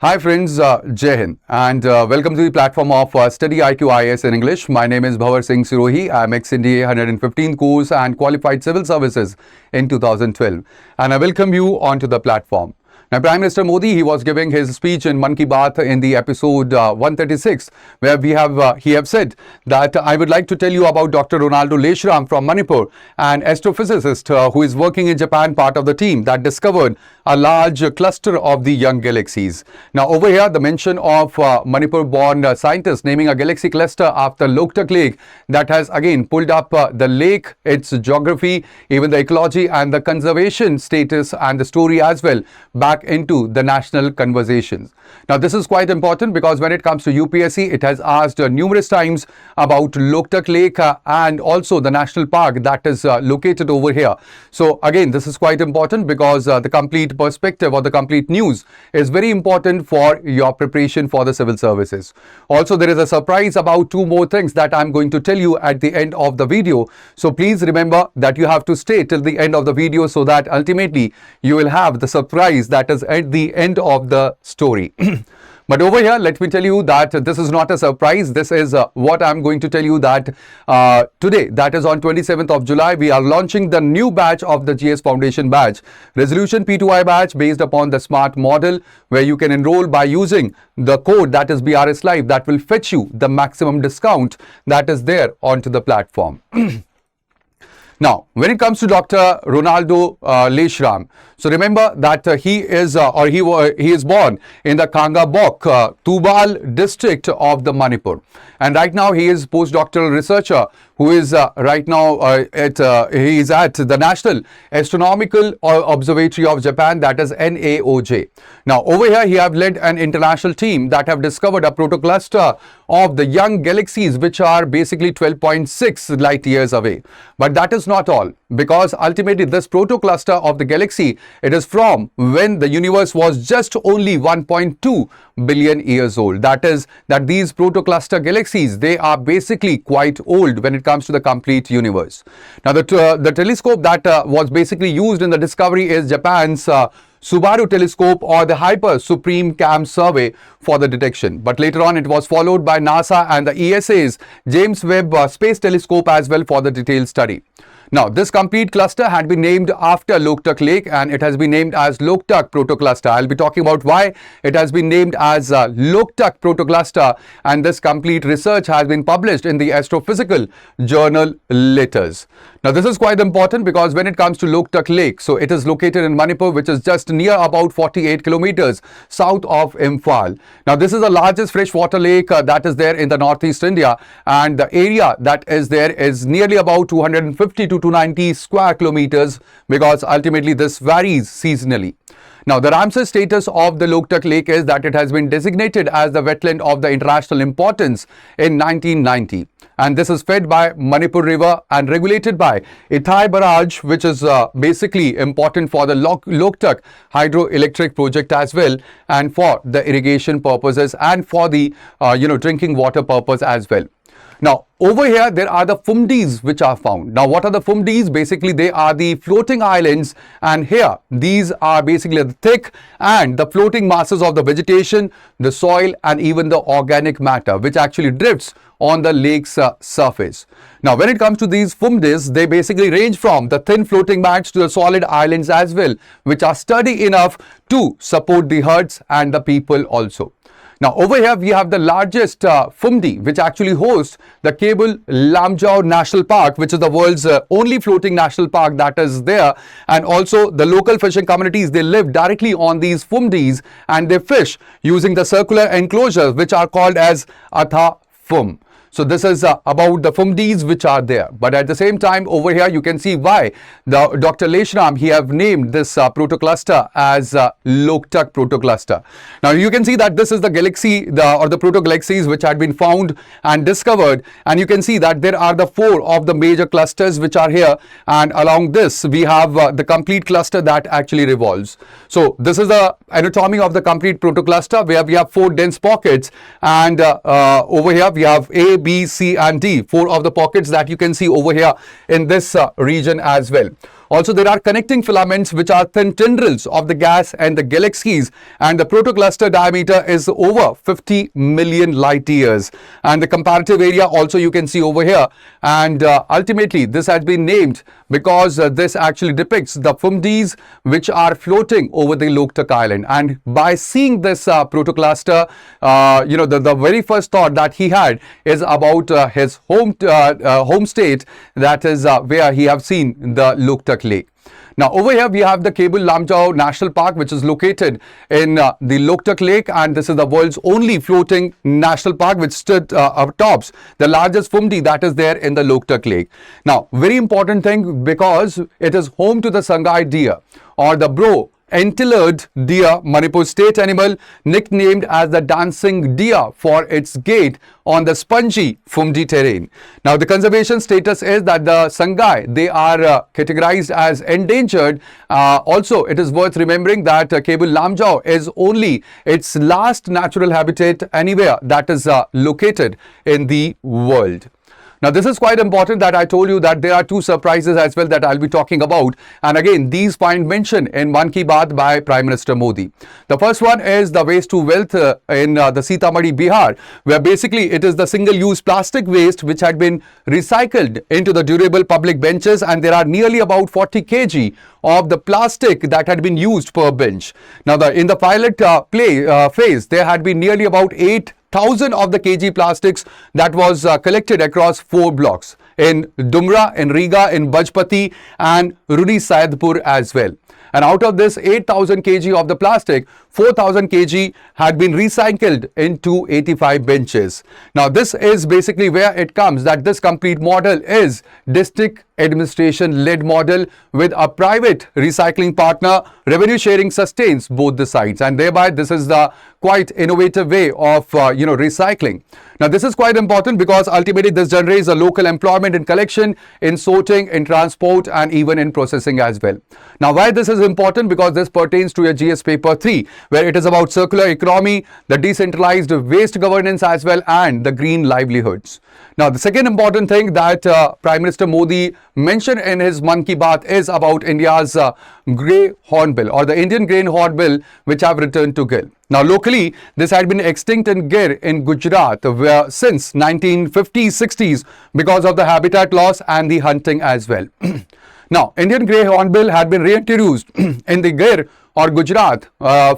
Hi friends, Jai Hind and welcome to the platform of StudyIQ IAS in English. My name is Bhanwar Singh. I'm ex-NDA 115 course and qualified civil services in 2012 and I welcome you onto the platform. Now, Prime Minister Modi, he was giving his speech in Mann Ki Baat in the episode 136, where he have said that I would like to tell you about Dr. Ronaldo Laishram from Manipur, an astrophysicist who is working in Japan, part of the team that discovered a large cluster of the young galaxies. Now, over here, the mention of Manipur-born scientists naming a galaxy cluster after Loktak Lake that has again pulled up the lake, its geography, even the ecology and the conservation status and the story as well back into the national conversations. Now, this is quite important because when it comes to UPSC, it has asked numerous times about Loktak Lake and also the national park that is located over here. So again, this is quite important because the complete perspective or the complete news is very important for your preparation for the civil services. Also, there is a surprise about two more things that I'm going to tell you at the end of the video. So please remember that you have to stay till the end of the video so that ultimately you will have the surprise that is at the end of the story. But over here, let me tell you that this is not a surprise. This is what I'm going to tell you that today, that is on 27th of July, we are launching the new batch of the GS Foundation batch, Resolution P2I batch based upon the SMART model, where you can enroll by using the code that is BRS Live that will fetch you the maximum discount that is there onto the platform. Now, when it comes to Dr. Ronaldo Laishram, so remember that he is born in the Kangabok, Tubal district of the Manipur. And right now he is postdoctoral researcher who is right now he is at the National Astronomical Observatory of Japan, that is NAOJ. Now, over here he have led an international team that have discovered a protocluster of the young galaxies which are basically 12.6 light years away. But that is not all, because ultimately this protocluster of the galaxy, it is from when the universe was just only 1.2 billion years old. That is that these protocluster galaxies, they are basically quite old when it comes to the complete universe. Now, the telescope that was basically used in the discovery is Japan's Subaru telescope or the Hyper Supreme Cam survey for the detection. But later on, it was followed by NASA and the ESA's James Webb Space Telescope as well for the detailed study. Now, this complete cluster had been named after Loktak Lake and it has been named as Loktak Protocluster. I'll be talking about why it has been named as Loktak Protocluster, and this complete research has been published in the Astrophysical Journal Letters. Now, this is quite important because when it comes to Loktak Lake, so it is located in Manipur, which is just near about 48 kilometers south of Imphal. Now, this is the largest freshwater lake that is there in the northeast India, and the area that is there is nearly about 250 to 290 square kilometers because ultimately this varies seasonally. Now, the Ramsar status of the Loktak Lake is that it has been designated as the wetland of the international importance in 1990. And this is fed by Manipur River and regulated by Ithai Barrage, which is basically important for the Loktak hydroelectric project as well, and for the irrigation purposes and for the drinking water purpose as well. Now, over here, there are the Fumdis which are found. Now, what are the Fumdis? Basically, they are the floating islands, and here, these are basically the thick and the floating masses of the vegetation, the soil, and even the organic matter, which actually drifts on the lake's surface. Now, when it comes to these Fumdis, they basically range from the thin floating mats to the solid islands as well, which are sturdy enough to support the herds and the people also. Now, over here, we have the largest Fumdi, which actually hosts the Cable Lamjau National Park, which is the world's only floating national park that is there. And also, the local fishing communities, they live directly on these Fumdis and they fish using the circular enclosures, which are called as Atha Fum. So this is about the Fumdis which are there. But at the same time, over here, you can see why the Dr. Laishram, he have named this protocluster as Loktak Protocluster. Now, you can see that this is the galaxy or the protogalaxies which had been found and discovered. And you can see that there are the 4 of the major clusters which are here. And along this, we have the complete cluster that actually revolves. So this is the anatomy of the complete protocluster, where we have 4 dense pockets. And over here, we have A, B, C and D, 4 of the pockets that you can see over here in this region as well. Also, there are connecting filaments which are thin tendrils of the gas and the galaxies, and the protocluster diameter is over 50 million light years. And the comparative area also you can see over here. And ultimately, this has been named because this actually depicts the Fumdis which are floating over the Loktak island. And by seeing this protocluster, the very first thought that he had is about his home state, that is where he have seen the Loktak lake. Now, over here, we have the Cable Lamjao National Park, which is located in the Loktak Lake, and this is the world's only floating national park, which stood tops the largest Fumdi that is there in the Loktak Lake. Now, very important thing, because it is home to the Sangai deer, or the bro antlered deer, Manipur state animal, nicknamed as the dancing deer for its gait on the spongy Fumdi terrain. Now, the conservation status is that the Sangai, they are categorized as endangered. Also, it is worth remembering that Cable Lamjao is only its last natural habitat anywhere that is located in the world. Now, this is quite important that I told you that there are two surprises as well that I'll be talking about. And again, these find mention in Mann Ki Baat by Prime Minister Modi. The first one is the waste to wealth in the Sitamarhi, Bihar, where basically it is the single-use plastic waste which had been recycled into the durable public benches, and there are nearly about 40 kg of the plastic that had been used per bench. Now, in the pilot phase, there had been nearly about 8,000 of the kg plastics that was collected across 4 blocks in Dumra, in Riga, in Bajpati and Rudi Saidpur as well. And out of this 8,000 kg of the plastic, 4,000 kg had been recycled into 85 benches. Now, this is basically where it comes that this complete model is district administration led model with a private recycling partner. Revenue sharing sustains both the sides, and thereby this is the quite innovative way of recycling. Now, this is quite important because ultimately this generates a local employment in collection, in sorting, in transport and even in processing as well. Now, why this is important? Because this pertains to your GS paper 3, where it is about circular economy, the decentralized waste governance as well, and the green livelihoods. Now, the second important thing that Prime Minister Modi mentioned in his Mann Ki Baat is about India's grey hornbill, or the Indian grey hornbill, which have returned to Gill. Now, locally, this had been extinct in Gir in Gujarat since 1950s-60s because of the habitat loss and the hunting as well. Now, Indian grey hornbill had been reintroduced in the Gir or Gujarat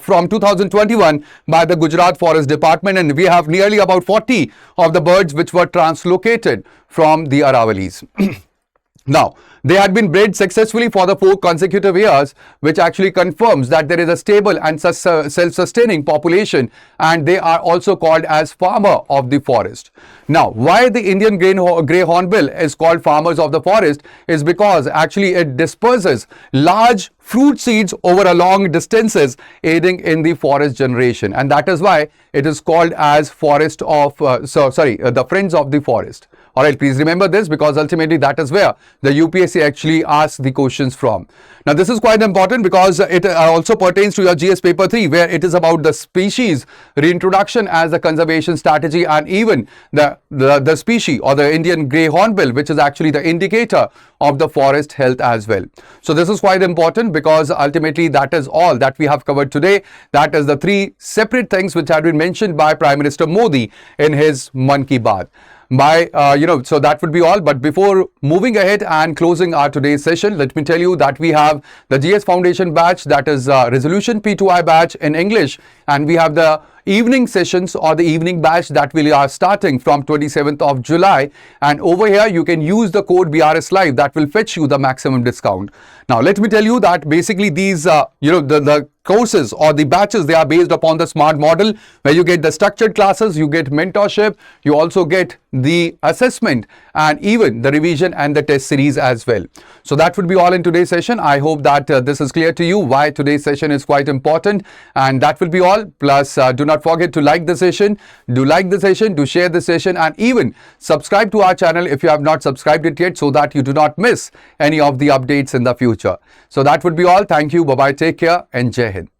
from 2021 by the Gujarat Forest Department, and we have nearly about 40 of the birds which were translocated from the Aravalis. Now, they had been bred successfully for the 4 consecutive years, which actually confirms that there is a stable and self-sustaining population, and they are also called as farmer of the forest. Now, why the Indian grey hornbill is called farmers of the forest is because actually it disperses large fruit seeds over a long distances, aiding in the forest generation, and that is why it is called as the friends of the forest. Alright, please remember this because ultimately that is where the UPSC actually asks the questions from. Now, this is quite important because it also pertains to your GS paper 3, where it is about the species reintroduction as a conservation strategy, and even the species or the Indian grey hornbill, which is actually the indicator of the forest health as well. So, this is quite important because ultimately that is all that we have covered today. That is the 3 separate things which have been mentioned by Prime Minister Modi in his Mann Ki Baat. So that would be all. But before moving ahead and closing our today's session, let me tell you that we have the GS Foundation batch, that is Resolution P2I batch in English, and we have the evening sessions or the evening batch that we are starting from 27th of July, and over here you can use the code BRS Live that will fetch you the maximum discount. Now, let me tell you that basically these the courses or the batches, they are based upon the SMART model, where you get the structured classes, you get mentorship, you also get the assessment and even the revision and the test series as well. So that would be all in today's session. I hope that this is clear to you why today's session is quite important, and that will be all. Plus, do not forget to like the session, do share the session, and even subscribe to our channel if you have not subscribed it yet, so that you do not miss any of the updates in the future. So that would be all. Thank you. Bye-bye. Take care and Jai Hind.